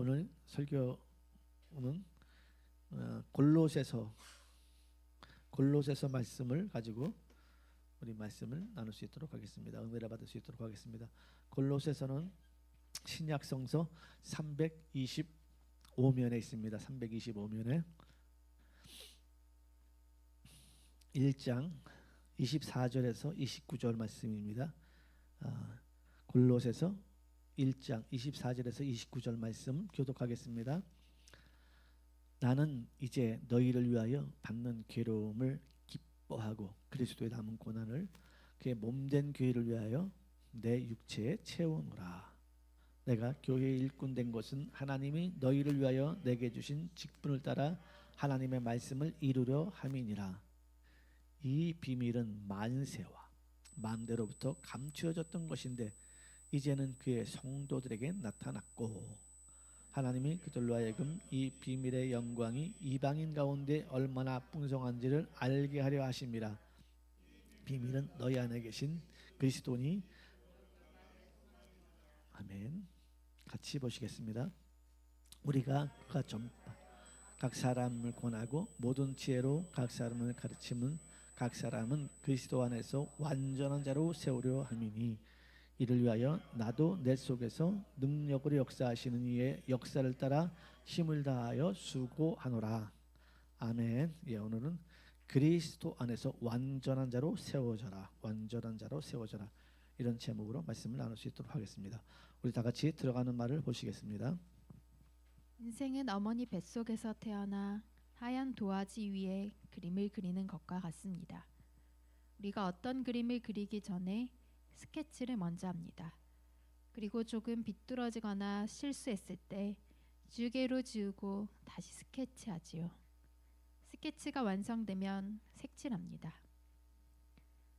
오늘 설교는 골로새서 말씀을 가지고 우리 말씀을 나눌 수 있도록 하겠습니다. 은혜를 받을 수 있도록 하겠습니다. 골로새서는 신약 성서 325면에 있습니다. 325면에 1장 24절에서 29절 말씀입니다. 골로새서 1장 24절에서 29절 말씀 교독하겠습니다. 나는 이제 너희를 위하여 받는 괴로움을 기뻐하고 그리스도의 남은 고난을 그의 몸된 교회를 위하여 내 육체에 채우노라. 내가 교회의 일꾼 된 것은 하나님이 너희를 위하여 내게 주신 직분을 따라 하나님의 말씀을 이루려 함이니라. 이 비밀은 만세와 만대로부터 감추어졌던 것인데 이제는 그의 성도들에게 나타났고 하나님이 그들로 하여금 이 비밀의 영광이 이방인 가운데 얼마나 풍성한지를 알게 하려 하심이라. 비밀은 너희 안에 계신 그리스도니. 아멘. 같이 보시겠습니다. 우리가 그가 전파 각 사람을 권하고 모든 지혜로 각 사람을 가르침은 각 사람은 그리스도 안에서 완전한 자로 세우려 함이니 이를 위하여 나도 내 속에서 능력으로 역사하시는 이의 역사를 따라 힘을 다하여 수고하노라. 아멘. 예, 오늘은 그리스도 안에서 완전한 자로 세워져라. 완전한 자로 세워져라. 이런 제목으로 말씀을 나눌 수 있도록 하겠습니다. 우리 다 같이 들어가는 말을 보시겠습니다. 인생은 어머니 뱃속에서 태어나 하얀 도화지 위에 그림을 그리는 것과 같습니다. 우리가 어떤 그림을 그리기 전에 스케치를 먼저 합니다. 그리고 조금 비뚤어지거나 실수했을 때 지우개로 지우고 다시 스케치하지요. 스케치가 완성되면 색칠합니다.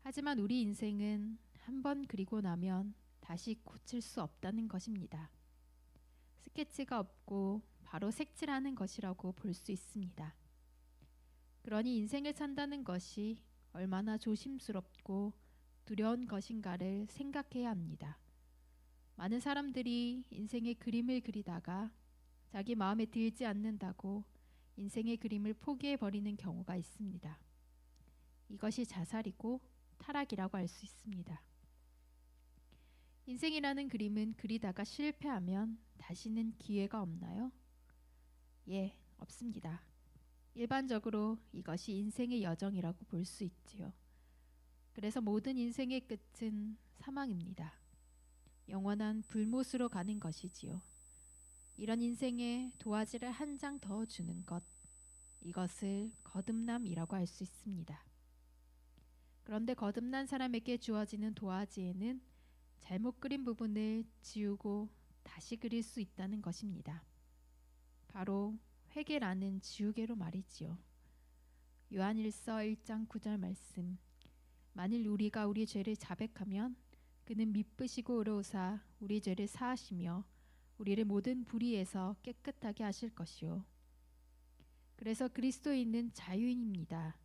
하지만 우리 인생은 한번 그리고 나면 다시 고칠 수 없다는 것입니다. 스케치가 없고 바로 색칠하는 것이라고 볼 수 있습니다. 그러니 인생을 산다는 것이 얼마나 조심스럽고 두려운 것인가를 생각해야 합니다. 많은 사람들이 인생의 그림을 그리다가 자기 마음에 들지 않는다고 인생의 그림을 포기해버리는 경우가 있습니다. 이것이 자살이고 타락이라고 할 수 있습니다. 인생이라는 그림은 그리다가 실패하면 다시는 기회가 없나요? 예, 없습니다. 일반적으로 이것이 인생의 여정이라고 볼 수 있지요. 그래서 모든 인생의 끝은 사망입니다. 영원한 불못으로 가는 것이지요. 이런 인생에 도화지를 한 장 더 주는 것, 이것을 거듭남이라고 할 수 있습니다. 그런데 거듭난 사람에게 주어지는 도화지에는 잘못 그린 부분을 지우고 다시 그릴 수 있다는 것입니다. 바로 회개라는 지우개로 말이지요. 요한일서 1장 9절 말씀. 만일 우리가 우리 죄를 자백하면 그는 미쁘시고 의로우사 우리 죄를 사하시며 우리를 모든 불의에서 깨끗하게 하실 것이요. 그래서 그리스도인은 자유인입니다.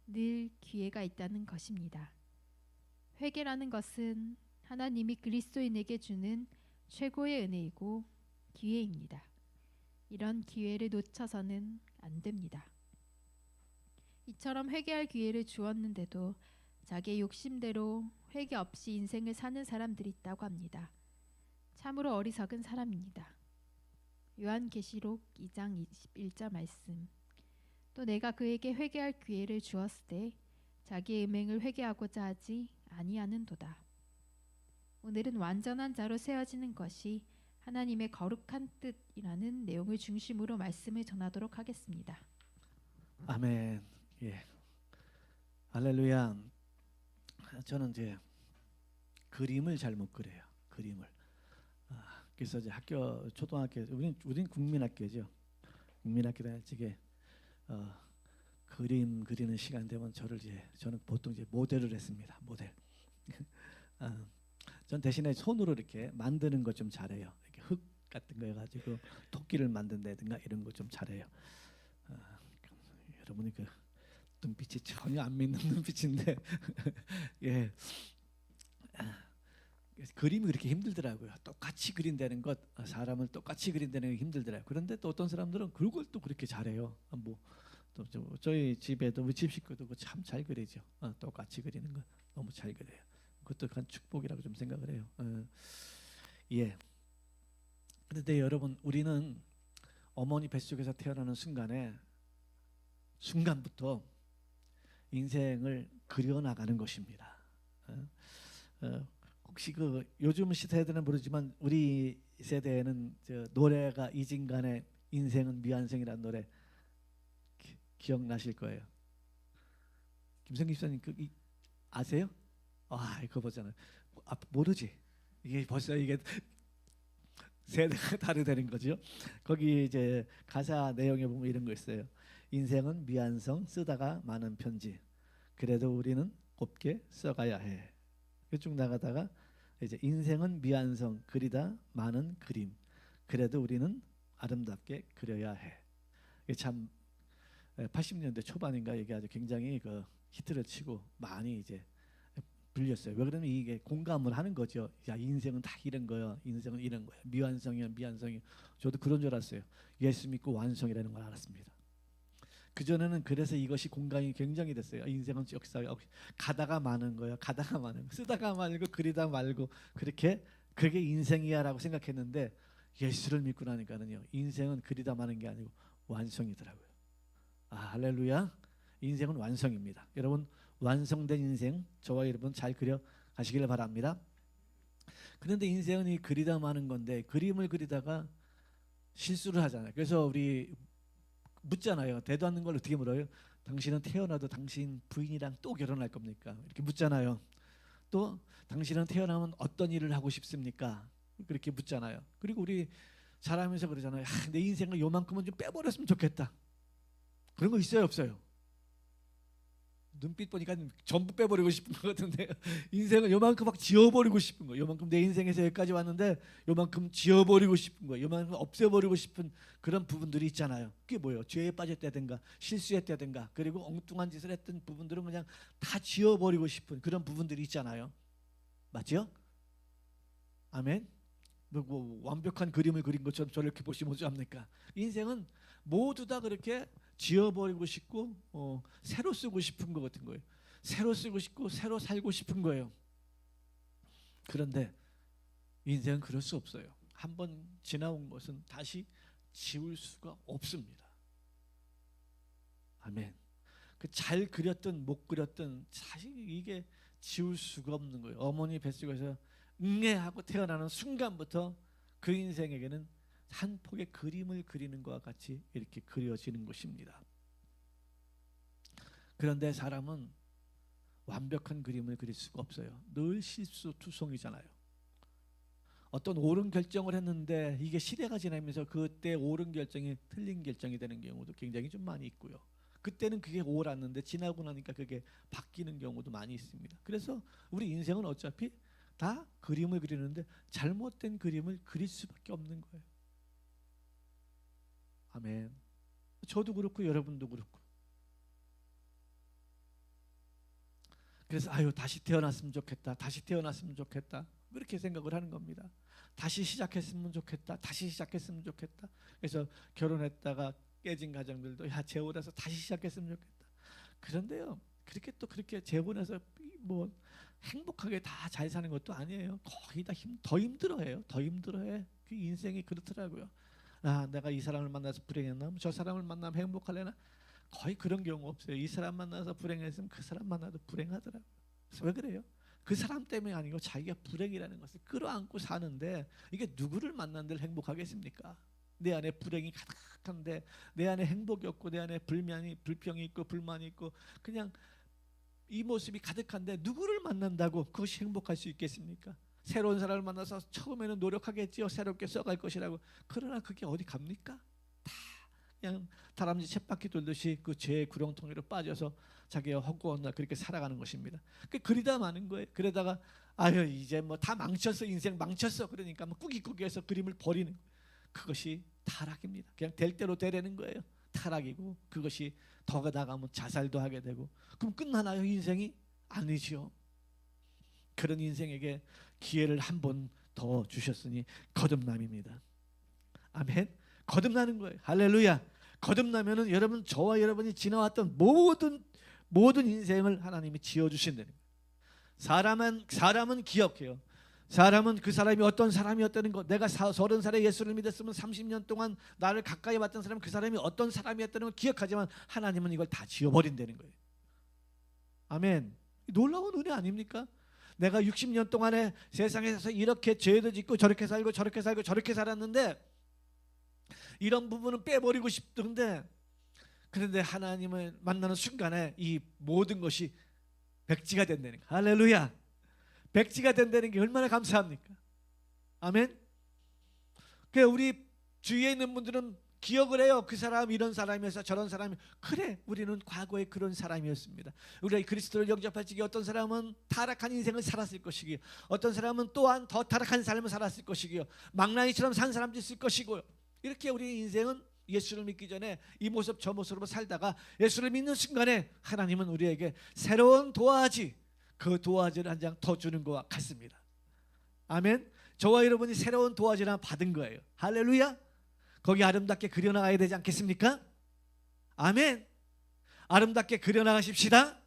늘 기회가 있다는 것입니다. 회개라는 것은 하나님이 그리스도인에게 주는 최고의 은혜이고 기회입니다. 이런 기회를 놓쳐서는 안 됩니다. 이처럼 회개할 기회를 주었는데도 자기의 욕심대로 회개 없이 인생을 사는 사람들이 있다고 합니다. 참으로 어리석은 사람입니다. 요한계시록 2장 21절 말씀. 또 내가 그에게 회개할 기회를 주었을 때 자기의 음행을 회개하고자 하지 아니하는도다. 오늘은 완전한 자로 세워지는 것이 하나님의 거룩한 뜻이라는 내용을 중심으로 말씀을 전하도록 하겠습니다. 아멘. 예. 할렐루야. 저는 이제 그림을 잘 못 그려요. 그림을. 그래서 이제 학교 초등학교 우린 국민학교죠. 국민학교 다닐 적에 그림 그리는 시간 되면 저는 보통 이제 모델을 했습니다. 모델. 전 대신에 손으로 이렇게 만드는 거 좀 잘해요. 이렇게 흙 같은 거 해가지고 토끼를 만든다든가 이런 거 좀 잘해요. 여러분이 그 눈빛이 전혀 안 믿는 눈빛인데 예. 그래서 그림이 그렇게 힘들더라고요. 똑같이 그린다는 것, 사람을 똑같이 그린다는 게 힘들더라고요. 그런데 또 어떤 사람들은 그걸 또 그렇게 잘해요. 또 저희 집에도 우리 집 식구도 참 잘 그리죠. 똑같이 그리는 거 너무 잘 그려요. 그것도 한 축복이라고 좀 생각을 해요. 예. 그런데 여러분, 우리는 어머니 뱃속에서 태어나는 순간부터 인생을 그려나가는 것입니다. 혹시 그 요즘 세대는 모르지만 우리 세대에는 저 노래가 이진간의 인생은 미완성이라는 노래 기억나실 거예요. 김성기 집사님 아세요? 이거 보잖아요. 모르지. 이게 벌써 이게 세대가 다르다는 거죠. 거기 이제 가사 내용에 보면 이런 거 있어요. 인생은 미완성 쓰다가 많은 편지. 그래도 우리는 곱게 써가야 해. 쭉 나가다가 이제 인생은 미완성 그리다 많은 그림. 그래도 우리는 아름답게 그려야 해. 이게 참 80년대 초반인가 이게 아주 굉장히 그 히트를 치고 많이 이제 불렸어요. 왜 그러면 이게 공감을 하는 거죠. 야, 인생은 다 이런 거야. 인생은 이런 거야. 미완성이야, 미완성이. 저도 그런 줄 알았어요. 예수 믿고 완성이라는 걸 알았습니다. 그 전에는 그래서 이것이 공감이 굉장히 됐어요. 인생은 역사 가다가 마는 거야. 가다가 마는 거. 쓰다가 말고 그리다 말고 그게 인생이야라고 생각했는데 예수를 믿고 나니까는요. 인생은 그리다 마는 게 아니고 완성이더라고요. 할렐루야. 인생은 완성입니다. 여러분 완성된 인생 저와 여러분 잘 그려 가시길 바랍니다. 그런데 인생은 이 그리다 마는 건데 그림을 그리다가 실수를 하잖아요. 그래서 우리 묻잖아요. 대도 않는 걸 어떻게 물어요? 당신은 태어나도 당신 부인이랑 또 결혼할 겁니까? 이렇게 묻잖아요. 또 당신은 태어나면 어떤 일을 하고 싶습니까? 그렇게 묻잖아요. 그리고 우리 살아가면서 그러잖아요. 내 인생을 요만큼은 좀 빼버렸으면 좋겠다. 그런 거 있어요, 없어요? 눈빛 보니까 전부 빼버리고 싶은 것 같은데 인생을 요만큼 막 지워버리고 싶은 거예요. 요만큼 내 인생에서 여기까지 왔는데 요만큼 지워버리고 싶은 거예요. 요만큼 없애버리고 싶은 그런 부분들이 있잖아요. 그게 뭐예요? 죄에 빠졌다든가 실수했다든가 그리고 엉뚱한 짓을 했던 부분들은 그냥 다 지워버리고 싶은 그런 부분들이 있잖아요. 맞죠? 아멘. 뭐 완벽한 그림을 그린 것처럼 저렇게 보시면 어찌합니까? 인생은 모두 다 그렇게 지워버리고 싶고 새로 쓰고 싶은 것 같은 거예요. 새로 쓰고 싶고 새로 살고 싶은 거예요. 그런데 인생은 그럴 수 없어요. 한번 지나온 것은 다시 지울 수가 없습니다. 아멘. 그 잘 그렸든 못 그렸든 사실 이게 지울 수가 없는 거예요. 어머니 뱃속에서 응애하고 태어나는 순간부터 그 인생에게는 한 폭의 그림을 그리는 것과 같이 이렇게 그려지는 것입니다. 그런데 사람은 완벽한 그림을 그릴 수가 없어요. 늘 실수투성이잖아요. 어떤 옳은 결정을 했는데 이게 시대가 지나면서 그때 옳은 결정이 틀린 결정이 되는 경우도 굉장히 좀 많이 있고요. 그때는 그게 옳았는데 지나고 나니까 그게 바뀌는 경우도 많이 있습니다. 그래서 우리 인생은 어차피 다 그림을 그리는데 잘못된 그림을 그릴 수밖에 없는 거예요. 아멘. 저도 그렇고 여러분도 그렇고. 그래서 다시 태어났으면 좋겠다. 다시 태어났으면 좋겠다. 그렇게 생각을 하는 겁니다. 다시 시작했으면 좋겠다. 다시 시작했으면 좋겠다. 그래서 결혼했다가 깨진 가정들도 재혼해서 다시 시작했으면 좋겠다. 그런데요. 그렇게 재혼해서 뭐 행복하게 다 잘 사는 것도 아니에요. 거의 다 더 힘들어해요. 더 힘들어해. 그 인생이 그렇더라고요. 내가 이 사람을 만나서 불행했나? 저 사람을 만나면 행복할래나? 거의 그런 경우 없어요. 이 사람 만나서 불행했으면 그 사람 만나도 불행하더라고요. 그래서 왜 그래요? 그 사람 때문이 아니고 자기가 불행이라는 것을 끌어안고 사는데 이게 누구를 만난들 행복하겠습니까? 내 안에 불행이 가득한데 내 안에 행복이 없고 내 안에 불평이 있고 불만이 있고 그냥 이 모습이 가득한데 누구를 만난다고 그것이 행복할 수 있겠습니까? 새로운 사람을 만나서 처음에는 노력하겠지요. 새롭게 써갈 것이라고. 그러나 그게 어디 갑니까? 다 그냥 다람쥐 쳇바퀴 돌듯이 그 죄의 구렁텅이로 빠져서 자기가 헛구한 날 그렇게 살아가는 것입니다. 그리다 마는 거예요. 그러다가 이제 뭐 다 망쳤어. 인생 망쳤어. 그러니까 뭐 꾸기꾸기해서 그림을 버리는 거예요. 그것이 타락입니다. 그냥 될 대로 되라는 거예요. 타락이고 그것이 더 나가면 자살도 하게 되고 그럼 끝나나요? 인생이? 아니죠. 그런 인생에게 기회를 한 번 더 주셨으니 거듭남입니다. 아멘. 거듭나는 거예요. 할렐루야. 거듭나면은 여러분, 저와 여러분이 지나왔던 모든 인생을 하나님이 지어 주신다는 거예요. 사람은 기억해요. 사람은 그 사람이 어떤 사람이었다는 것, 내가 30살에 예수를 믿었으면 30년 동안 나를 가까이 봤던 사람은 그 사람이 어떤 사람이었다는 걸 기억하지만 하나님은 이걸 다 지워버린다는 거예요. 아멘. 놀라운 은혜 아닙니까? 내가 60년 동안에 세상에서 이렇게 죄도 짓고 저렇게 살고 저렇게 살고 저렇게 살았는데 이런 부분은 빼버리고 싶던데, 그런데 하나님을 만나는 순간에 이 모든 것이 백지가 된다는 거예요. 할렐루야. 백지가 된다는 게 얼마나 감사합니까? 아멘. 그래, 우리 주위에 있는 분들은 기억을 해요. 그 사람 이런 사람이어서 저런 사람이. 그래, 우리는 과거에 그런 사람이었습니다. 우리가 그리스도를 영접할 적에 어떤 사람은 타락한 인생을 살았을 것이고요, 어떤 사람은 또한 더 타락한 삶을 살았을 것이고요, 망나니처럼 산 사람도 있을 것이고요. 이렇게 우리 인생은 예수를 믿기 전에 이 모습 저 모습으로 살다가 예수를 믿는 순간에 하나님은 우리에게 새로운 도화지, 그 도화지를 한 장 더 주는 것과 같습니다. 아멘. 저와 여러분이 새로운 도화지를 받은 거예요. 할렐루야. 거기 아름답게 그려나가야 되지 않겠습니까? 아멘. 아름답게 그려나가십시다.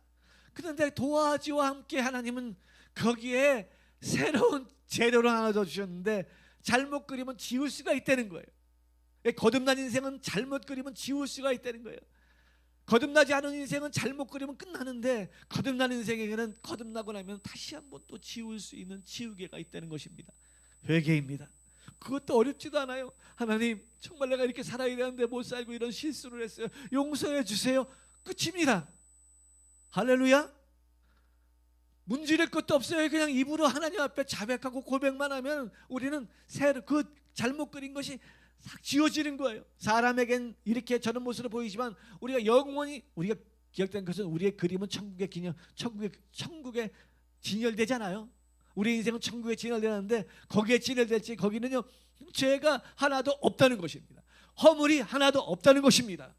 그런데 도화지와 함께 하나님은 거기에 새로운 재료를 하나 더 주셨는데, 잘못 그리면 지울 수가 있다는 거예요. 거듭난 인생은 잘못 그리면 지울 수가 있다는 거예요. 거듭나지 않은 인생은 잘못 그리면 끝나는데, 거듭난 인생에게는 거듭나고 나면 다시 한번 또 지울 수 있는 지우개가 있다는 것입니다. 회개입니다. 그것도 어렵지도 않아요. 하나님, 정말 내가 이렇게 살아야 되는데 못 살고 이런 실수를 했어요. 용서해 주세요. 끝입니다. 할렐루야. 문지를 것도 없어요. 그냥 입으로 하나님 앞에 자백하고 고백만 하면 우리는 그 잘못 그린 것이 싹 지워지는 거예요. 사람에겐 이렇게 저런 모습으로 보이지만 우리가 영원히, 우리가 기억된 것은 우리의 그림은 천국에 진열되잖아요. 우리 인생은 천국에 진열되는데, 거기에 진열될지 거기는요, 죄가 하나도 없다는 것입니다. 허물이 하나도 없다는 것입니다.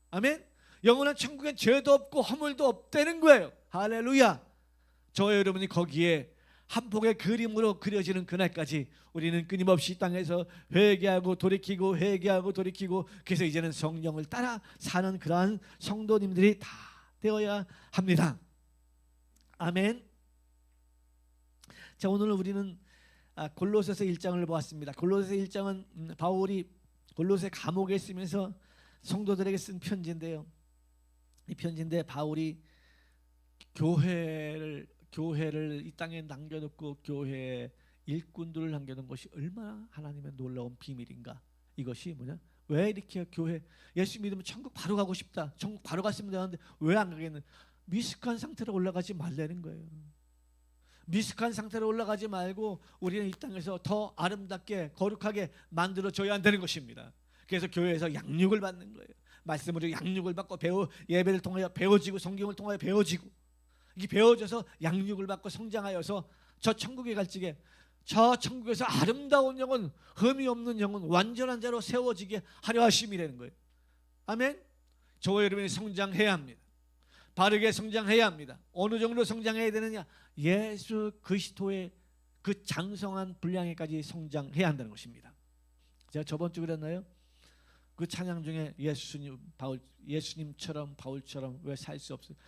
아멘. 영원한 천국엔 죄도 없고 허물도 없다는 거예요. 할렐루야. 저와 여러분이 거기에 한 폭의 그림으로 그려지는 그날까지 우리는 끊임없이 이 땅에서 회개하고 돌이키고 회개하고 돌이키고, 그래서 이제는 성령을 따라 사는 그러한 성도님들이 다 되어야 합니다. 아멘. 자, 오늘 우리는 골로새서 1장을 보았습니다. 골로새 1장은 바울이 골로새 감옥에 있으면서 성도들에게 쓴 편지인데요. 이 편지인데 바울이 교회를 이 땅에 남겨놓고 교회 일꾼들을 남겨놓은 것이 얼마나 하나님의 놀라운 비밀인가. 이것이 뭐냐? 왜 이렇게 교회, 예수 믿으면 천국 바로 가고 싶다, 천국 바로 갔으면 되는데 왜 안 가겠는? 미숙한 상태로 올라가지 말라는 거예요. 미숙한 상태로 올라가지 말고 우리는 이 땅에서 더 아름답게 거룩하게 만들어줘야 한다는 것입니다. 그래서 교회에서 양육을 받는 거예요. 말씀으로 양육을 받고 예배를 통하여 배워지고, 성경을 통하여 배워지고, 이게 배워져서 양육을 받고 성장하여서 저 천국에 갈 적에 저 천국에서 아름다운 영혼, 흠이 없는 영혼, 완전한 자로 세워지게 하려 하심이라는 거예요. 아멘. 저와 여러분이 성장해야 합니다. 바르게 성장해야 합니다. 어느 정도 성장해야 되느냐? 예수 그리스도의 그 장성한 분량에까지 성장해야 한다는 것입니다. 제가 저번 주에 그랬나요? 그 찬양 중에 예수님처럼 바울처럼 왜 살 수 없을까?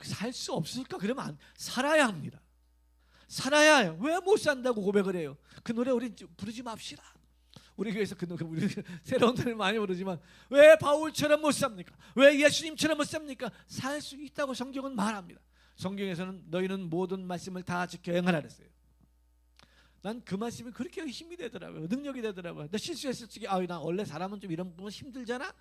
살 수 없을까? 그러면 살아야 합니다. 살아야 해요. 왜 못 산다고 고백을 해요? 그 노래 우리 부르지 맙시다. 우리 교회에서 그 노래, 우리 새로운 노래를 많이 부르지만 왜 바울처럼 못 삽니까? 왜 예수님처럼 못 삽니까? 살 수 있다고 성경은 말합니다. 성경에서는 너희는 모든 말씀을 다 지켜 행하라 그랬어요. 난 그 말씀이 그렇게 힘이 되더라고요. 능력이 되더라고요. 나 실수했을 적에 나 원래 사람은 좀 이런 부분 힘들잖아.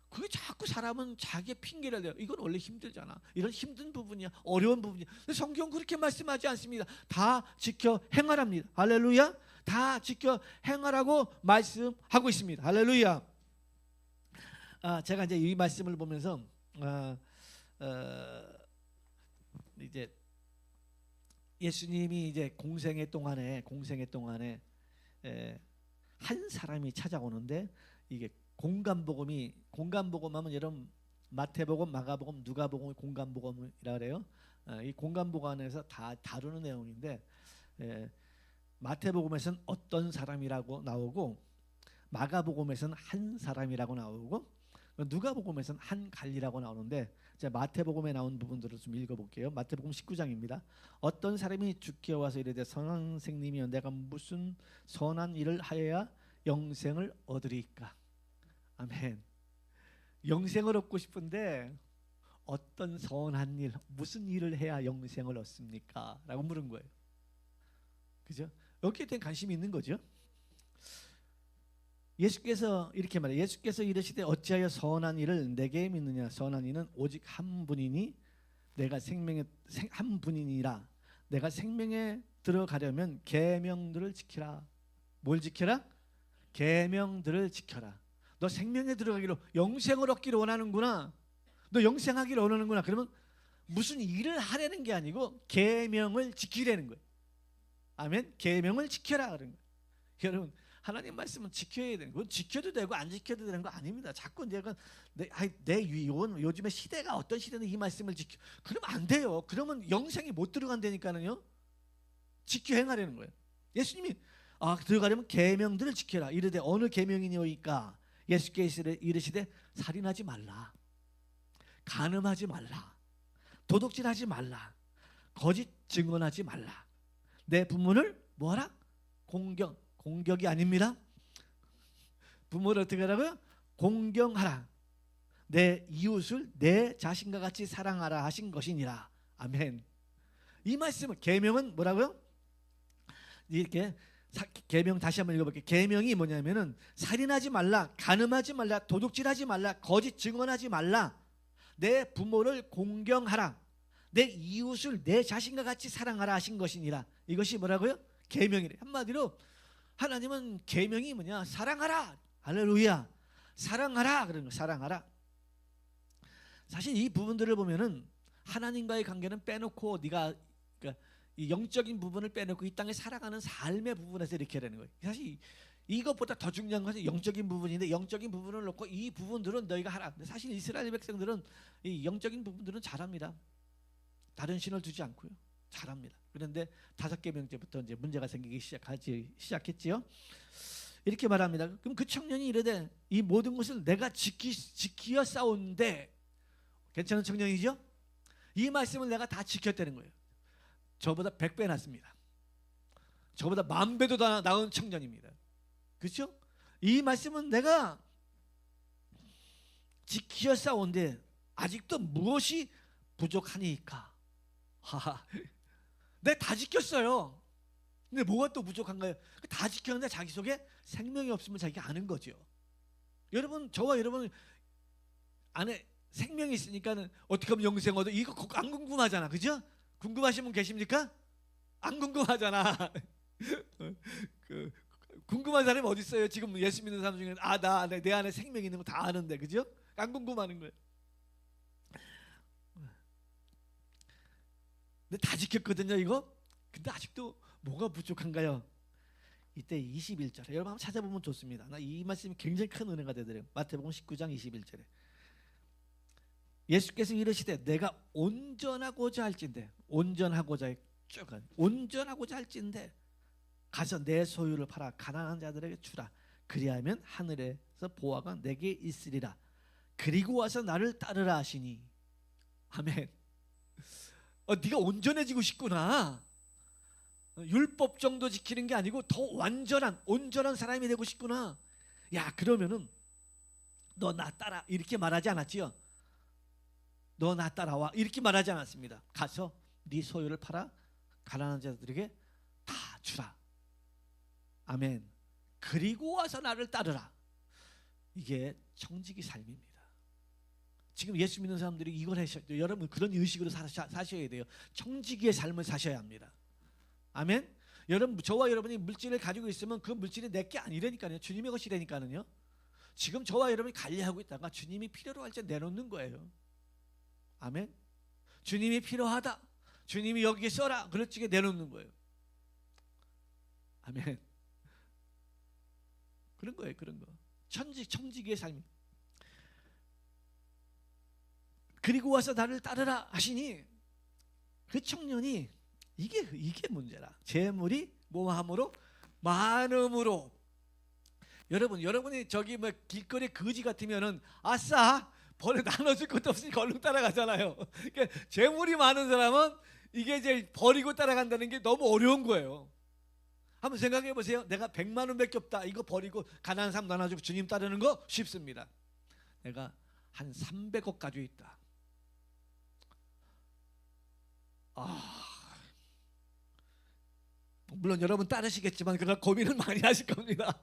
그게 자꾸 사람은 자기의 핑계를 대요. 이건 원래 힘들잖아. 이런 힘든 부분이야. 어려운 부분이야. 근데 성경은 그렇게 말씀하지 않습니다. 다 지켜 행하랍니다. 할렐루야. 다 지켜 행하라고 말씀하고 있습니다. 할렐루야. 제가 이제 이 말씀을 보면서 이제 예수님이 이제 공생의 동안에 한 사람이 찾아오는데, 이게 공간복음하면 여러분 마태복음, 마가복음, 누가복음을 공간복음이라 그래요. 이 공간보관에서 다 다루는 내용인데 마태복음에서는 어떤 사람이라고 나오고 마가복음에서는 한 사람이라고 나오고 누가복음에서는 한 갈리라고 나오는데 제가 마태복음에 나온 부분들을 좀 읽어볼게요. 마태복음 19장입니다. 어떤 사람이 주께 와서 이르되 선생님이여 내가 무슨 선한 일을 하여야 영생을 얻으리까. 아멘. 영생을 얻고 싶은데 어떤 선한 일, 무슨 일을 해야 영생을 얻습니까? 라고 물은 거예요. 그죠? 여기에 대한 관심이 있는 거죠. 예수께서 이렇게 말해요. 예수께서 이르시되 어찌하여 선한 일을 내게 믿느냐. 선한 이는 오직 한 분이니 내가 한 분이니라. 내가 생명에 들어가려면 계명들을 지키라. 뭘 지켜라? 계명들을 지켜라. 너 생명에 들어가기로 영생을 얻기를 원하는구나. 너 영생하기를 원하는구나. 그러면 무슨 일을 하려는 게 아니고 계명을 지키려는 거예요. 아멘. 계명을 지켜라 그런 거예요. 여러분 하나님 말씀은 지켜야 되는 거. 지켜도 되고 안 지켜도 되는 거 아닙니다. 자꾸 내가 요즘에 시대가 어떤 시대는 이 말씀을 지켜. 그러면 안 돼요. 그러면 영생이 못 들어간다니까는요. 지켜 행하려는 거예요. 예수님이 들어가려면 계명들을 지켜라. 이르되 어느 계명이니오이까. 예수께서 이르시되 살인하지 말라. 간음하지 말라. 도둑질하지 말라. 거짓 증언하지 말라. 내 부모를 뭐하라? 공격이 아닙니다. 부모를 어떻게 하라고요? 공경하라. 내 이웃을 내 자신과 같이 사랑하라 하신 것이니라. 아멘. 이 말씀은 계명은 뭐라고요? 이렇게 계명 다시 한번 읽어볼게요. 계명이 뭐냐면은 살인하지 말라, 간음하지 말라, 도둑질하지 말라, 거짓 증언하지 말라. 내 부모를 공경하라. 내 이웃을 내 자신과 같이 사랑하라 하신 것이니라. 이것이 뭐라고요? 계명이래. 한마디로 하나님은 계명이 뭐냐? 사랑하라. 할렐루야. 사랑하라 그러는 거. 사랑하라. 사실 이 부분들을 보면은 하나님과의 관계는 빼놓고 네가 그러니까 이 영적인 부분을 빼놓고 이 땅에 살아가는 삶의 부분에서 이렇게 되는 거예요. 사실 이것보다 더 중요한 것은 영적인 부분인데 영적인 부분을 놓고 이 부분들은 너희가 하라. 근데 사실 이스라엘 백성들은 이 영적인 부분들은 잘합니다. 다른 신을 두지 않고요. 잘합니다. 그런데 5계명제부터 이제 문제가 생기기 시작했지요. 이렇게 말합니다. 그럼 그 청년이 이르되 이 모든 것을 내가 지키어 싸운데 괜찮은 청년이죠? 이 말씀을 내가 다 지켰다는 거예요. 저보다 100배 낫습니다. 저보다 10,000배도 더 나은 청년입니다. 그렇죠? 이 말씀은 내가 지키어 싸운데 아직도 무엇이 부족하니까. 하하. 내가 다 지켰어요. 근데 뭐가 또 부족한가요? 다 지켰는데 자기 속에 생명이 없으면 자기가 아는 거죠. 여러분, 저와 여러분 안에 생명이 있으니까는 어떻게 하면 영생 얻어? 이거 안 궁금하잖아, 그죠? 궁금하신 분 계십니까? 안 궁금하잖아. 궁금한 사람이 어디 있어요? 지금 예수 믿는 사람 중에 내 안에 생명이 있는 거 다 아는데, 그죠? 안 궁금하는 거예요. 근데 다 지켰거든요, 이거. 근데 아직도 뭐가 부족한가요? 이때 21절에 여러분 한번 찾아보면 좋습니다. 나 이 말씀이 굉장히 큰 은혜가 되더래요. 마태복음 19장 21절에 예수께서 이르시되 내가 온전하고자 할진대 할진대 가서 내 소유를 팔아 가난한 자들에게 주라. 그리하면 하늘에서 보화가 내게 있으리라. 그리고 와서 나를 따르라 하시니. 아멘. 네가 온전해지고 싶구나. 율법 정도 지키는 게 아니고 더 온전한 사람이 되고 싶구나. 야, 그러면은 너 나 따라 이렇게 말하지 않았지요? 너 나 따라와 이렇게 말하지 않았습니다. 가서 네 소유를 팔아 가난한 자들에게 다 주라. 아멘. 그리고 와서 나를 따르라. 이게 청지기 삶입니다. 지금 예수 믿는 사람들이 이걸 하셔야 돼요. 여러분 그런 의식으로 사셔야 돼요. 청지기의 삶을 사셔야 합니다. 아멘. 여러분 저와 여러분이 물질을 가지고 있으면 그 물질이 내 게 아니라니까요. 주님의 것이라니까요. 지금 저와 여러분이 관리하고 있다가 주님이 필요로 할 때 내놓는 거예요. 아멘. 주님이 필요하다. 주님이 여기에 써라. 그럴 적에 내놓는 거예요. 아멘. 그런 거예요. 그런 거. 청지기의 삶. 그리고 와서 나를 따르라 하시니 그 청년이 이게 문제라. 재물이 뭐함으로 많음으로. 여러분이 저기 뭐 길거리 거지 같으면은 아싸 벌에 나눠줄 것도 없으니까 얼른 따라가잖아요. 그러니까 재물이 많은 사람은 이게 이제 버리고 따라간다는 게 너무 어려운 거예요. 한번 생각해 보세요. 내가 100만 원밖에 없다. 이거 버리고 가난한 사람 나눠주고 주님 따르는 거 쉽습니다. 내가 한 300억 가지고 있다. 물론 여러분 따르시겠지만 그러나 고민을 많이 하실 겁니다.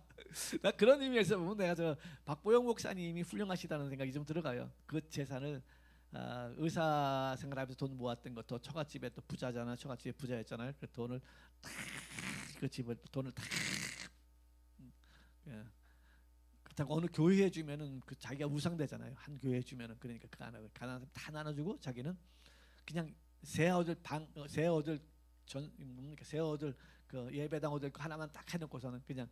나 그런 의미에서 보면 내가 저 박보영 목사님이 훌륭하시다는 생각이 좀 들어가요. 그 재산을 의사 생활하면서 돈 모았던 거, 또 처갓집에 또 부자잖아, 처갓집에 부자였잖아요. 그 돈을 다 그 집을 돈을 다 그렇다고 어느 교회에 주면은 그 자기가 우상되잖아요. 한 교회에 주면은 그러니까 그 가난한 사람 다 나눠주고 자기는 그냥 새 얻을 그 예배당 얻을 거 하나만 딱 해놓고서는 그냥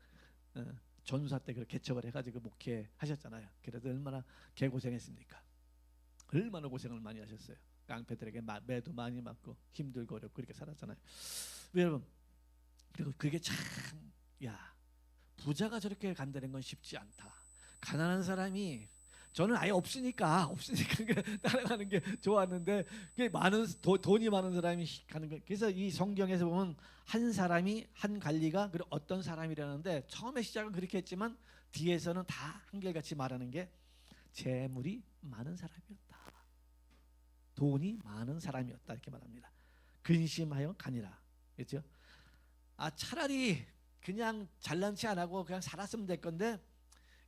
전사 때 그 개척을 해가지고 목회하셨잖아요. 그래도 얼마나 개고생했습니까? 얼마나 고생을 많이 하셨어요. 깡패들에게 매도 많이 맞고 힘들고 어렵고 그렇게 살았잖아요. 여러분, 그리고 그게 참 부자가 저렇게 간다는 건 쉽지 않다. 가난한 사람이 저는 아예 없으니까 따라가는 게 좋았는데 그게 많은 돈이 많은 사람이 가는 거. 그래서 이 성경에서 보면 한 사람이 한 관리가 그리고 어떤 사람이라는데 처음에 시작은 그렇게 했지만 뒤에서는 다 한결같이 말하는 게 재물이 많은 사람이었다. 돈이 많은 사람이었다 이렇게 말합니다. 근심하여 가니라. 그렇죠? 차라리 그냥 잘난 체 안 하고 그냥 살았으면 될 건데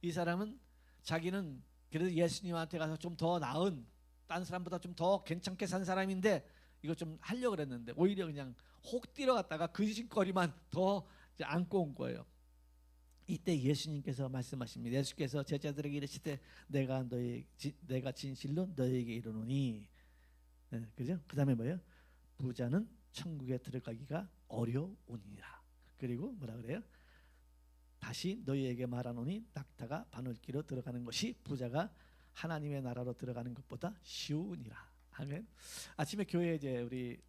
이 사람은 자기는 그래도 예수님한테 가서 좀 더 나은 딴 사람보다 좀 더 괜찮게 산 사람인데 이거 좀 하려고 그랬는데 오히려 그냥 혹 뛰어갔다가 근심거리만 더 안고 온 거예요. 이때 예수님께서 말씀하십니다. 예수께서 제자들에게 이르시되 내가 진실로 너희에게 이르노니, 그죠? 그 다음에 뭐예요? 부자는 천국에 들어가기가 어려우니라. 그리고 뭐라 그래요? 다시 너희에게 말하노니 낙타가 바늘기로 들어가는 것이 부자가 하나님의 나라로 들어가는 것보다 쉬우니라. 아멘. 아침에 교회에 이제 우리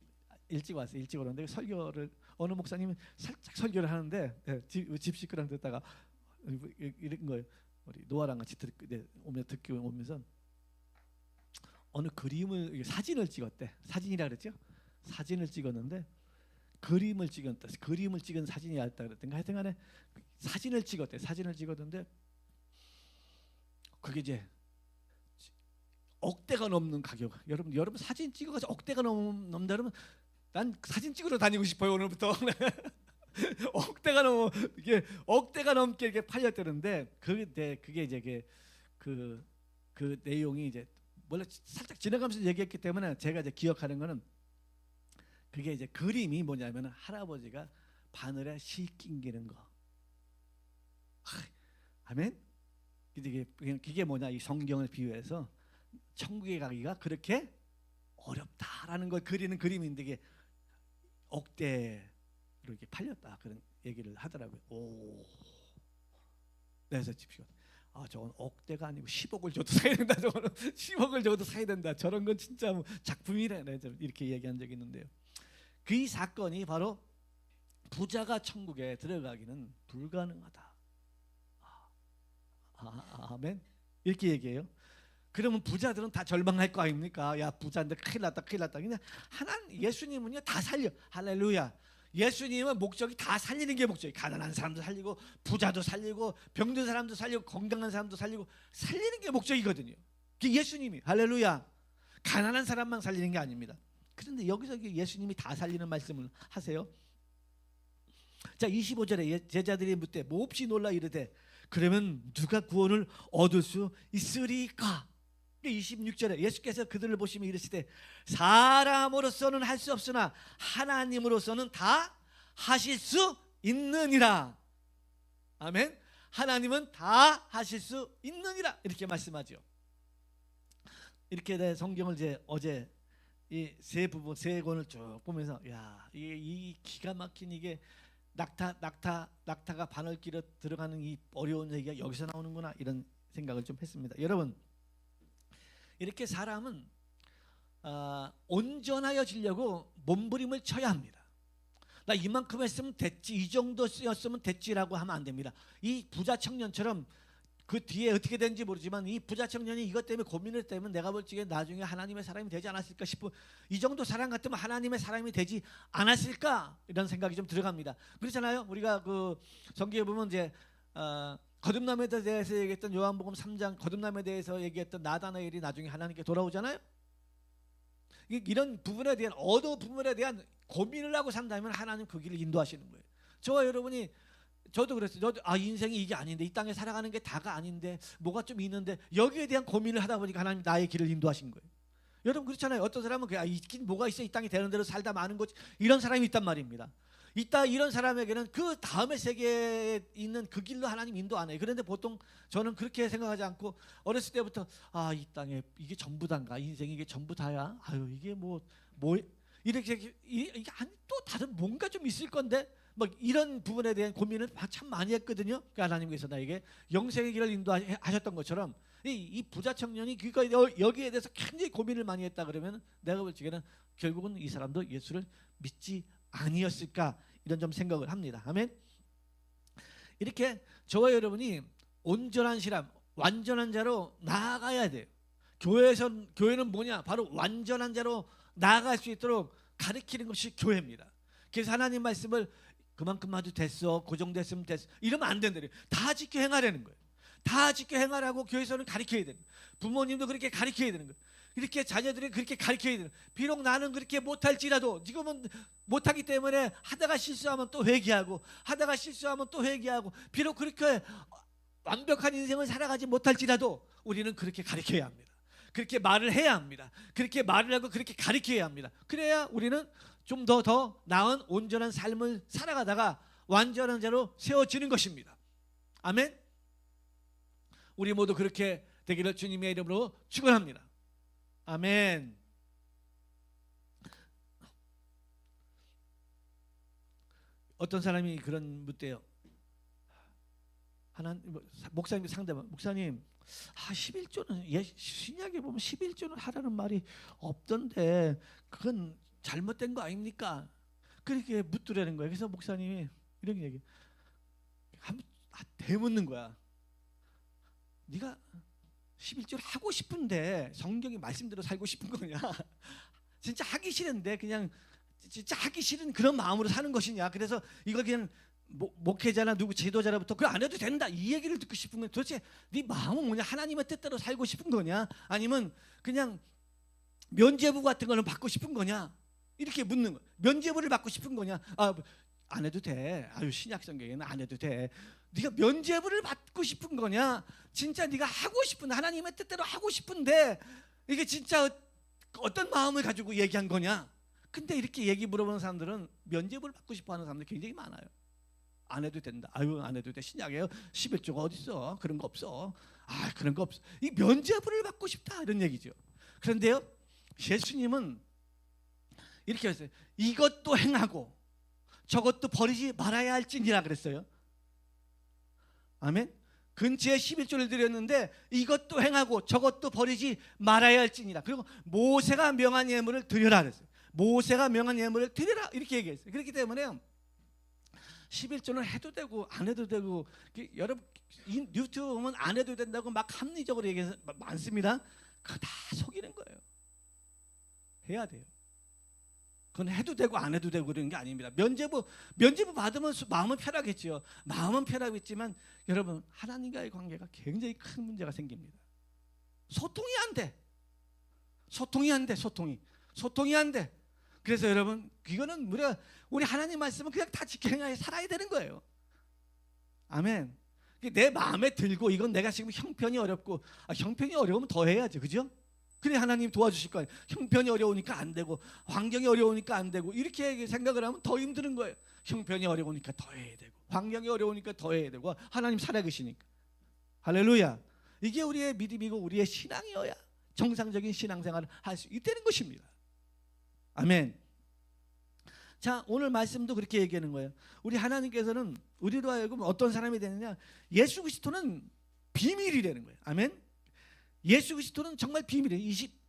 일찍 오는데 설교를 어느 목사님은 살짝 설교를 하는데 집 식구랑 듣다가 이런 거예요. 우리 노아랑 같이 오면서 어느 그림을 사진을 찍었대. 사진이라 그랬죠? 사진을 찍었는데 그림을 찍은 사진이었다 그랬던가 하여튼간에 사진을 찍었대. 사진을 찍었는데 그게 이제 억대가 넘는 가격. 여러분 사진 찍어가지고 억대가 넘는다 그러면 난 사진 찍으러 다니고 싶어요 오늘부터. 억대가 넘게 이렇게 팔렸다는데 그게 이제 그 내용이 이제 원래 살짝 지나가면서 얘기했기 때문에 제가 이제 기억하는 거는 그게 이제 그림이 뭐냐면 할아버지가 바늘에 실낀기는 거. 아멘. 이게 뭐냐, 이 성경을 비유해서 천국에 가기가 그렇게 어렵다라는 걸 그리는 그림인데 이게 억대로 이렇게 팔렸다 그런 얘기를 하더라고요. 오. 그래서 집시가 저건 억대가 아니고 10억을 줘도 사야 된다. 저거는 10억을 줘도 사야 된다. 저런 건 진짜 뭐 작품이래. 이렇게 얘기한 적이 있는데요. 그 사건이 바로 부자가 천국에 들어가기는 불가능하다. 아멘. 이렇게 얘기해요. 그러면 부자들은 다 절망할 거 아닙니까? 야, 부자인데 큰일 났다. 그냥 예수님은요 다 살려. 할렐루야. 예수님은 목적이 다 살리는 게 목적이. 가난한 사람도 살리고 부자도 살리고 병든 사람도 살리고 건강한 사람도 살리고 살리는 게 목적이거든요. 그게 예수님이. 할렐루야. 가난한 사람만 살리는 게 아닙니다. 그런데 여기서 예수님이 다 살리는 말씀을 하세요. 자, 25절에 제자들이 묻되 몹시 놀라 이르되 그러면 누가 구원을 얻을 수 있으리까? 26절에 예수께서 그들을 보시며 이르시되 사람으로서는 할 수 없으나 하나님으로서는 다 하실 수 있느니라. 아멘. 하나님은 다 하실 수 있느니라 이렇게 말씀하죠. 이렇게 성경을 이제 어제 이 세 권을 쭉 보면서 이 기가 막힌 이게 낙타가 바늘길에 들어가는 이 어려운 얘기가 여기서 나오는구나 이런 생각을 좀 했습니다. 여러분, 이렇게 사람은 온전하여지려고 몸부림을 쳐야 합니다. 나 이만큼 했으면 됐지, 이 정도 쓰였으면 됐지라고 하면 안 됩니다. 이 부자 청년처럼 그 뒤에 어떻게 되는지 모르지만 이 부자 청년이 이것 때문에 고민을 때문에 내가 볼 적에 나중에 하나님의 사람이 되지 않았을까 싶어. 이 정도 사람 같으면 하나님의 사람이 되지 않았을까 이런 생각이 좀 들어갑니다. 그렇잖아요. 우리가 그 성경에 보면 이제 거듭남에 대해서 얘기했던 요한복음 3장 거듭남에 대해서 얘기했던 나다나엘이 나중에 하나님께 돌아오잖아요. 이런 부분에 대한 어느 부분에 대한 고민을 하고 산다면 하나님 그 길을 인도하시는 거예요. 저와 여러분이 저도 그랬어요. 저도 인생이 이게 아닌데 이 땅에 살아가는 게 다가 아닌데 뭐가 좀 있는데 여기에 대한 고민을 하다 보니까 하나님 나의 길을 인도하신 거예요. 여러분 그렇잖아요. 어떤 사람은 있긴 뭐가 있어 이 땅에 되는 대로 살다 마는 거지 이런 사람이 있단 말입니다. 이런 사람에게는 그 다음의 세계에 있는 그 길로 하나님 인도 안 해요. 그런데 보통 저는 그렇게 생각하지 않고 어렸을 때부터 이 땅에 이게 전부 다인가 인생이 이게 전부 다야. 이게 뭐 이렇게 이게 또 다른 뭔가 좀 있을 건데 막 이런 부분에 대한 고민을 참 많이 했거든요. 그러니까 하나님께서 나에게 영생의 길을 인도하셨던 것처럼 이 부자 청년이 여기에 대해서 굉장히 고민을 많이 했다 그러면 내가 볼 적에는 결국은 이 사람도 예수를 믿지 아니었을까 이런 좀 생각을 합니다. 아멘. 이렇게 저와 여러분이 온전한 사람, 완전한 자로 나아가야 돼요. 교회는 뭐냐? 바로 완전한 자로 나아갈 수 있도록 가르치는 것이 교회입니다. 그래서 하나님 말씀을 그만큼 아주 됐어, 고정됐으면 됐어 이러면 안 된다. 다 지켜 행하라는 거예요. 다 지켜 행하라고 교회에서는 가르쳐야 되는 거예요. 부모님도 그렇게 가르쳐야 되는 거예요. 이렇게 자녀들이 그렇게 가르쳐야 되는 거예요. 비록 나는 그렇게 못할지라도 지금은 못하기 때문에 하다가 실수하면 또 회개하고 하다가 실수하면 또 회개하고 비록 그렇게 완벽한 인생을 살아가지 못할지라도 우리는 그렇게 가르쳐야 합니다. 그렇게 말을 해야 합니다. 그렇게 말을 하고 그렇게 가르쳐야 합니다. 그래야 우리는 좀 더 나은 온전한 삶을 살아가다가 완전한 자로 세워지는 것입니다. 아멘. 우리 모두 그렇게 되기를 주님의 이름으로 축원합니다. 아멘. 어떤 사람이 그런 묻대요. 목사님 상대방 목사님 11조는 신약에 보면 11조는 하라는 말이 없던데 그건 잘못된 거 아닙니까? 그렇게 묻더라는 거예요. 그래서 목사님이 이런 얘기 대묻는 거야. 네가 11조를 하고 싶은데 성경이 말씀대로 살고 싶은 거냐? 진짜 하기 싫은데 그냥 진짜 하기 싫은 그런 마음으로 사는 것이냐? 그래서 이걸 그냥 목회자나 누구 지도자로부터 그거 안 해도 된다 이 얘기를 듣고 싶은 거야. 도대체 네 마음은 뭐냐? 하나님의 뜻대로 살고 싶은 거냐? 아니면 그냥 면죄부 같은 거는 받고 싶은 거냐? 이렇게 묻는 거야. 면죄부를 받고 싶은 거냐? 안 해도 돼. 신약 성경에는 안 해도 돼. 네가 면죄부를 받고 싶은 거냐? 진짜 네가 하고 싶은 하나님의 뜻대로 하고 싶은데 이게 진짜 어떤 마음을 가지고 얘기한 거냐? 근데 이렇게 얘기 물어보는 사람들은 면죄부를 받고 싶어하는 사람들 굉장히 많아요. 안 해도 된다. 안 해도 돼. 신약이에요. 11조가 어디 있어? 그런 거 없어. 그런 거 없어. 이 면죄부를 받고 싶다 이런 얘기죠. 그런데요, 예수님은 이렇게 했어요. 이것도 행하고 저것도 버리지 말아야 할지니라 그랬어요. 아멘. 근처에 11조를 드렸는데 이것도 행하고 저것도 버리지 말아야 할지니라. 그리고 모세가 명한 예물을 드려라 그랬어요. 모세가 명한 예물을 드려라 이렇게 얘기했어요. 그렇기 때문에 11조는 해도 되고 안 해도 되고 여러분 유튜브 보면 안 해도 된다고 막 합리적으로 얘기해서 많습니다. 그거 다 속이는 거예요. 해야 돼요. 그건 해도 되고 안 해도 되고 그런 게 아닙니다. 면죄부 받으면 마음은 편하겠죠. 마음은 편하겠지만 여러분 하나님과의 관계가 굉장히 큰 문제가 생깁니다. 소통이 안 돼. 소통이 안 돼. 그래서 여러분 이거는 우리 하나님 말씀은 그냥 다 지켜야 살아야 되는 거예요. 아멘. 내 마음에 들고 이건 내가 지금 형편이 어렵고 형편이 어려우면 더 해야죠. 그죠? 그래 하나님 도와주실 거예요. 형편이 어려우니까 안 되고 환경이 어려우니까 안 되고 이렇게 생각을 하면 더 힘든 거예요. 형편이 어려우니까 더 해야 되고 환경이 어려우니까 더 해야 되고 하나님 살아계시니까. 할렐루야. 이게 우리의 믿음이고 우리의 신앙이어야 정상적인 신앙생활을 할 수 있다는 것입니다. 아멘. 자, 오늘 말씀도 그렇게 얘기하는 거예요. 우리 하나님께서는 우리로 하여금 어떤 사람이 되느냐? 예수 그리스도는 비밀이라는 거예요. 아멘. 예수 그리스도는 정말 비밀이에요.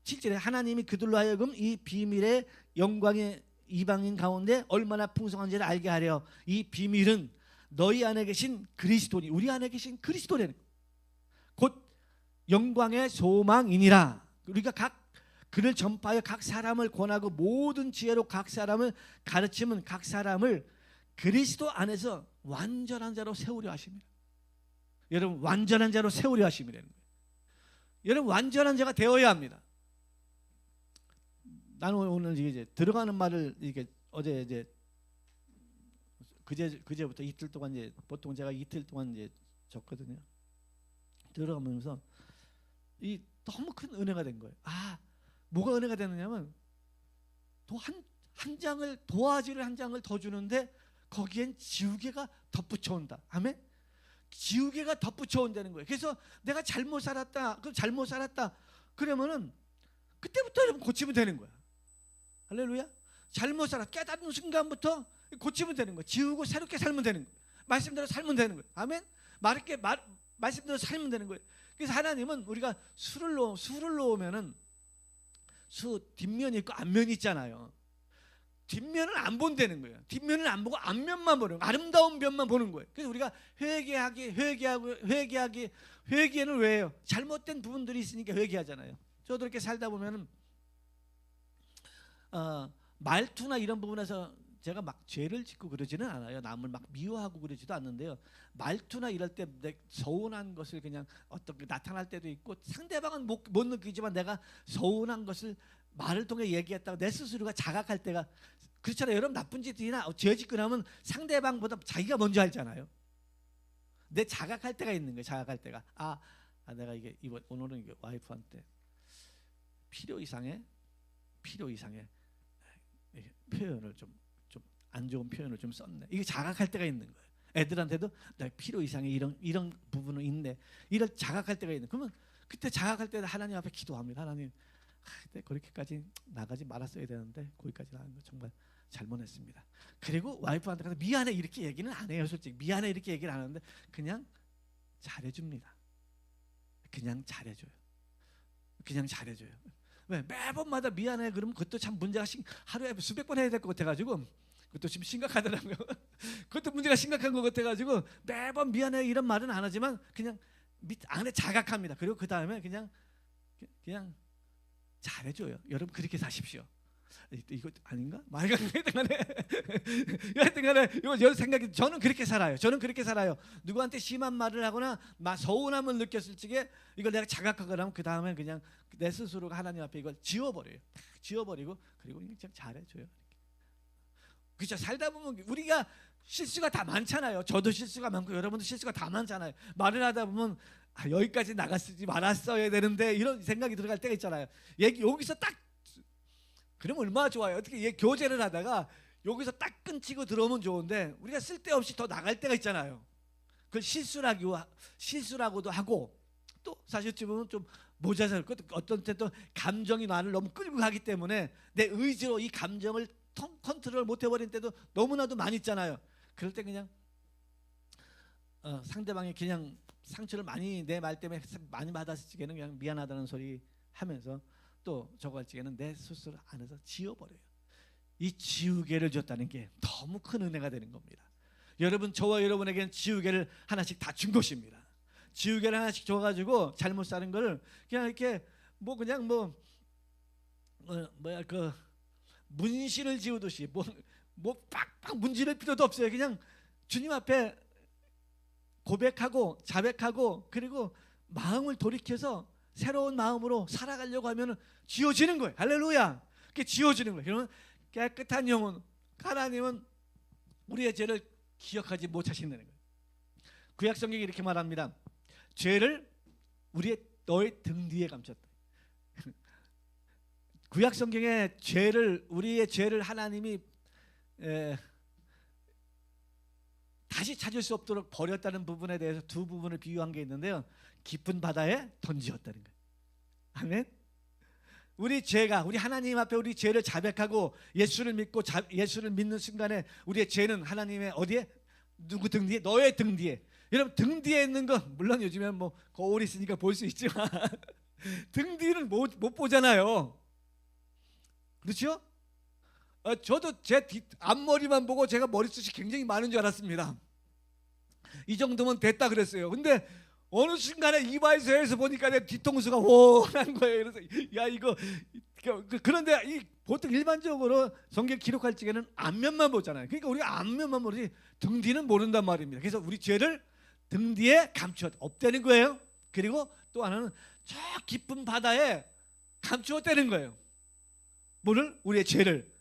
7절에 하나님이 그들로 하여금 이 비밀의 영광의 이방인 가운데 얼마나 풍성한지를 알게 하려 이 비밀은 너희 안에 계신 그리스도니 우리 안에 계신 그리스도라는 곧 영광의 소망이니라. 우리가 각 그를 전파하여 각 사람을 권하고 모든 지혜로 각 사람을 가르치면 각 사람을 그리스도 안에서 완전한 자로 세우려 하십니다. 여러분 완전한 자로 세우려 하심이라는 거예요. 여러분 완전한 자가 되어야 합니다. 나는 오늘 이제 들어가는 말을 이게 어제 이제 그제부터 이틀 동안 이제 보통 제가 이틀 동안 이제 적거든요. 들어가면서 이 너무 큰 은혜가 된 거예요. 뭐가 은혜가 되느냐면 또 한 장을 도화지를 한 장을 더 주는데 거기엔 지우개가 덧붙여 온다. 아멘. 지우개가 덧붙여 온다는 거예요. 그래서 내가 잘못 살았다. 그러면은 그때부터 여러분 고치면 되는 거야. 할렐루야. 잘못 살아 깨닫는 순간부터 고치면 되는 거야. 지우고 새롭게 살면 되는 거야. 말씀대로 살면 되는 거야. 아멘. 말씀대로 살면 되는 거예요. 그래서 하나님은 우리가 술을 놓으면은 수 뒷면이 있고 앞면이 있잖아요. 뒷면을 안 본다는 거예요. 뒷면을 안 보고 앞면만 보는 거예요. 아름다운 면만 보는 거예요. 그래서 우리가 회개는 왜 해요? 잘못된 부분들이 있으니까 회개하잖아요. 저도 이렇게 살다 보면은 말투나 이런 부분에서 제가 막 죄를 짓고 그러지는 않아요. 남을 막 미워하고 그러지도 않는데요. 말투나 이럴 때 내 서운한 것을 그냥 어떻게 나타날 때도 있고 상대방은 못 느끼지만 내가 서운한 것을 말을 통해 얘기했다고 내 스스로가 자각할 때가 그렇잖아요. 여러분 나쁜 짓이나 죄 짓고 나면 상대방보다 자기가 먼저 알잖아요. 내 자각할 때가 있는 거예요. 자각할 때가 내가 오늘은 이게 와이프한테 필요 이상의 표현을 좀 안 좋은 표현을 좀 썼네. 이게 자각할 때가 있는 거예요. 애들한테도 나 필요 이상의 이런 부분은 있네. 이런 자각할 때가 있는. 그러면 그때 자각할 때는 하나님 앞에 기도합니다. 하나님, 그때 그렇게까지 나가지 말았어야 되는데 거기까지 나간 거 정말 잘못했습니다. 그리고 와이프한테 가서 미안해 이렇게 얘기는 안 해요. 솔직히 미안해 이렇게 얘기를 안 하는데 그냥 잘해줍니다. 그냥 잘해줘요. 왜 매번마다 미안해 그러면 그것도 참 문제가 하루에 수백 번 해야 될 것 같아가지고 그것도 지금 심각하더라고요. 그것도 문제가 심각한 것 같아가지고 매번 미안해 이런 말은 안 하지만 그냥 안에 자각합니다. 그리고 그 다음에 그냥 잘해줘요. 여러분 그렇게 사십시오. 이거 아닌가? 하여튼간에 이거 생각이 저는 그렇게 살아요. 누구한테 심한 말을 하거나 서운함을 느꼈을 적에 이걸 내가 자각하거나 하면 그 다음에 그냥 내 스스로가 하나님 앞에 이걸 지워버려요. 지워버리고 그리고 그냥 잘해줘요. 그렇죠. 살다 보면 우리가 실수가 다 많잖아요. 저도 실수가 많고 여러분도 실수가 다 많잖아요. 말을 하다 보면 여기까지 나갔지 말았어야 되는데 이런 생각이 들어갈 때가 있잖아요. 여기서 딱 그러면 얼마나 좋아요. 어떻게 교제를 하다가 여기서 딱 끊치고 들어오면 좋은데 우리가 쓸데없이 더 나갈 때가 있잖아요. 그걸 실수라고도 하고 또 사실 보면 좀 모자랄 것 어떤 때 또 감정이 나를 너무 끌고 가기 때문에 내 의지로 이 감정을 컨트롤 못 해버린 때도 너무나도 많이 있잖아요. 그럴 때 그냥 상대방이 그냥 상처를 많이 내 말 때문에 많이 받았을 적에는 그냥 미안하다는 소리 하면서 또 저거 할 적에는 내 스스로 안에서 지워버려요. 이 지우개를 줬다는 게 너무 큰 은혜가 되는 겁니다. 여러분 저와 여러분에게는 지우개를 하나씩 다 준 것입니다. 지우개를 하나씩 줘가지고 잘못 사는 걸 그냥 이렇게 그 문신을 지우듯이 빡빡 문지를 필요도 없어요. 그냥 주님 앞에 고백하고 자백하고 그리고 마음을 돌이켜서 새로운 마음으로 살아가려고 하면 지워지는 거예요. 할렐루야. 그게 지워지는 거예요. 그러면 깨끗한 영혼 하나님은 우리의 죄를 기억하지 못하신다는 거예요. 구약 성경이 이렇게 말합니다. 죄를 너의 등 뒤에 감췄다. 구약 성경에 우리의 죄를 하나님이 다시 찾을 수 없도록 버렸다는 부분에 대해서 두 부분을 비유한 게 있는데요. 깊은 바다에 던지었다는 거예요. 아멘. 우리 하나님 앞에 우리 죄를 자백하고 예수를 믿고 예수를 믿는 순간에 우리의 죄는 하나님의 어디에? 누구 등 뒤에? 너의 등 뒤에. 여러분 등 뒤에 있는 거 물론 요즘엔 거울 있으니까 볼 수 있지만 등 뒤를 못 보잖아요. 그렇죠? 저도 제 앞머리만 보고 제가 머리숱이 굉장히 많은 줄 알았습니다. 이 정도면 됐다 그랬어요. 근데 어느 순간에 이발소에서 보니까 내 뒤통수가 훤한 거예요. 그래서 야 이거 그런데 보통 일반적으로 성경 기록할 적에는 앞면만 보잖아요. 그러니까 우리가 앞면만 보지 등 뒤는 모른단 말입니다. 그래서 우리 죄를 등 뒤에 감추어 없다는 거예요. 그리고 또 하나는 저 깊은 바다에 감추었다는 거예요. 뭐를? 우리의 죄를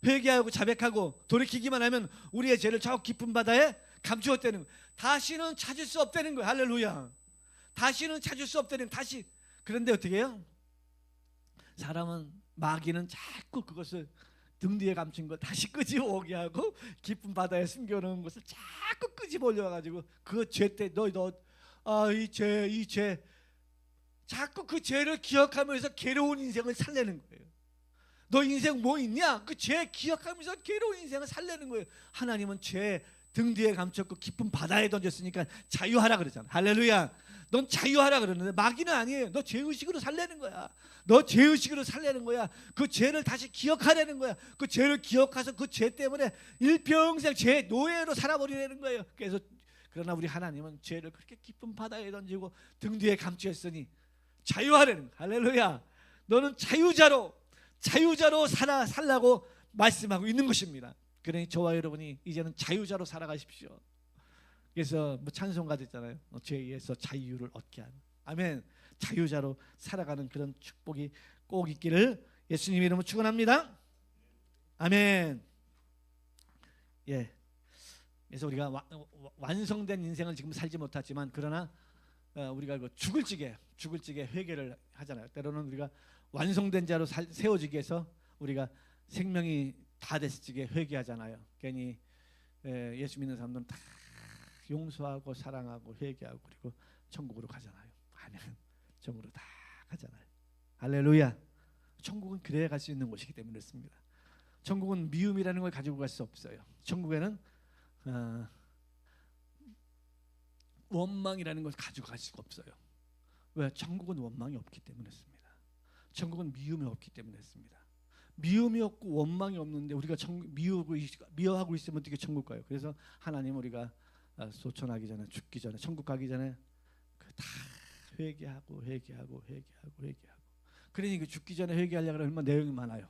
회개하고 자백하고 돌이키기만 하면 우리의 죄를 저 깊은 바다에 감추었다는 거예요. 다시는 찾을 수 없다는 거예요. 할렐루야. 다시는 찾을 수 없다는 다시. 그런데 어떻게 해요? 사람은 마귀는 자꾸 그것을 등 뒤에 감춘 거 다시 끄집어 오게 하고 깊은 바다에 숨겨놓은 것을 자꾸 끄집어 올려가지고 그 죄 때 이 죄 자꾸 그 죄를 기억하면서 괴로운 인생을 살려는 거예요. 너 인생 뭐 있냐? 그 죄 기억하면서 괴로운 인생을 살려는 거예요. 하나님은 죄 등 뒤에 감췄고 깊은 바다에 던졌으니까 자유하라 그러잖아. 할렐루야. 넌 자유하라 그러는데 마귀는 아니에요. 너 죄의식으로 살려는 거야. 너 죄의식으로 살려는 거야. 그 죄를 다시 기억하려는 거야. 그 죄를 기억해서 그 죄 때문에 일평생 죄 노예로 살아버리려는 거예요. 그래서 그러나 우리 하나님은 죄를 그렇게 깊은 바다에 던지고 등 뒤에 감추었으니 자유하라는 거야. 할렐루야. 너는 자유자로 살라고 말씀하고 있는 것입니다. 그러니 저와 여러분이 이제는 자유자로 살아가십시오. 그래서 뭐 찬송가 됐잖아에 죄에서 자유를 얻게 하는. 아멘. 자유자로 살아가는 그런 축복이 꼭 있기를 예수님 이름으로 축원합니다. 아멘. 예. 그래서 우리가 완성된 인생을 지금 살지 못하지만 그러나 우리가 죽을 적에 회개를 하잖아요. 때로는 우리가 완성된 자로 세워지기 위해서 우리가 생명이 다 됐을 적에 회개하잖아요. 괜히 예수 믿는 사람들은 다 용서하고 사랑하고 회개하고 그리고 천국으로 가잖아요. 아멘. 천국으로 다 가잖아요. 할렐루야. 천국은 그래야 갈 수 있는 곳이기 때문에 그렇습니다. 천국은 미움이라는 걸 가지고 갈 수 없어요. 천국에는 원망이라는 걸 가지고 갈 수가 없어요. 왜? 천국은 원망이 없기 때문에 그렇습니다. 천국은 미움이 없기 때문에 그렇습니다. 미움이 없고 원망이 없는데 우리가 미워하고 있으면 어떻게 천국 가요? 그래서 하나님 우리가 소천하기 전에 죽기 전에 천국 가기 전에 그 다 회개하고 그러니 그 죽기 전에 회개하려고 하면 얼마나 내용이 많아요.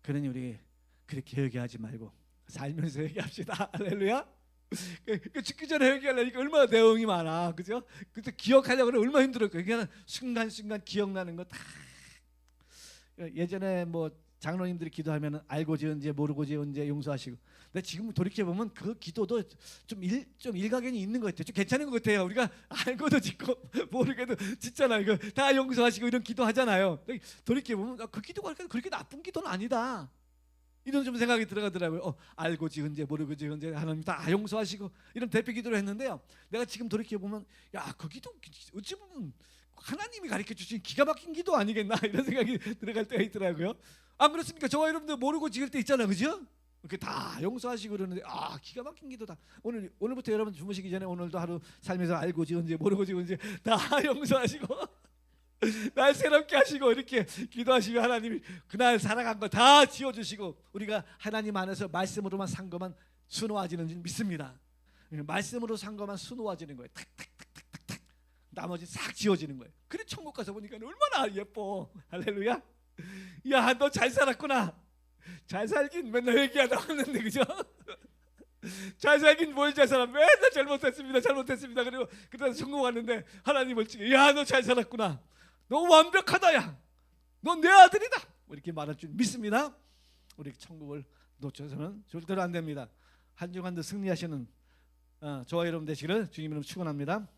그러니 우리 그렇게 회개하지 말고 살면서 회개합시다. 할렐루야. 그 죽기 전에 회개하려니까 얼마나 내용이 많아, 그죠? 그때 기억하려고 하면 얼마나 힘들었고 그냥 순간순간 기억나는 거 다. 예전에 뭐 장로님들이 기도하면 알고 지은 죄 모르고 지은 죄 용서하시고. 근데 지금 돌이켜 보면 그 기도도 좀 일가견이 있는 것 같아요. 좀 괜찮은 것 같아요. 우리가 알고도 짓고 모르게도 짓잖아요. 이거 다 용서하시고 이런 기도 하잖아요. 돌이켜 보면 그 기도가 그렇게 나쁜 기도는 아니다. 이런 좀 생각이 들어가더라고요. 알고 지은 죄 모르고 지은 죄 하나님 다 용서하시고 이런 대표 기도를 했는데요. 내가 지금 돌이켜 보면 야, 그 기도 어찌 보면 하나님이 가르쳐 주신 기가 막힌 기도 아니겠나 이런 생각이 들어갈 때가 있더라고요. 안 그렇습니까? 저와 여러분들 모르고 지을 때 있잖아요, 그죠? 이렇게 다 용서하시고 그러는데 기가 막힌 기도다. 오늘부터 여러분 주무시기 전에 오늘도 하루 살면서 알고 지은 죄 모르고 지은 죄 다 용서하시고 날 새롭게 하시고 이렇게 기도하시면 하나님이 그날 살아간 거 다 지워주시고 우리가 하나님 안에서 말씀으로만 산 것만 순호해지는 줄 믿습니다. 말씀으로 산 것만 순호해지는 거예요. 탁탁탁탁탁 나머지 싹 지워지는 거예요. 그래 천국 가서 보니까 얼마나 예뻐. 할렐루야. 야, 너 잘 살았구나. 잘 살긴 맨날 얘기하다 하는데 그죠? 잘 살긴 뭘 잘 살아. 맨날 잘못했습니다. 그리고 그다음 천국 왔는데 하나님 멀찍이 야, 너 잘 살았구나. 너 완벽하다. 야, 너 내 아들이다. 이렇게 말할 줄 믿습니다. 우리 천국을 놓쳐서는 절대로 안 됩니다. 한 주간도 승리하시는 저와 여러분 되시기를 주님 이름으로 축원합니다.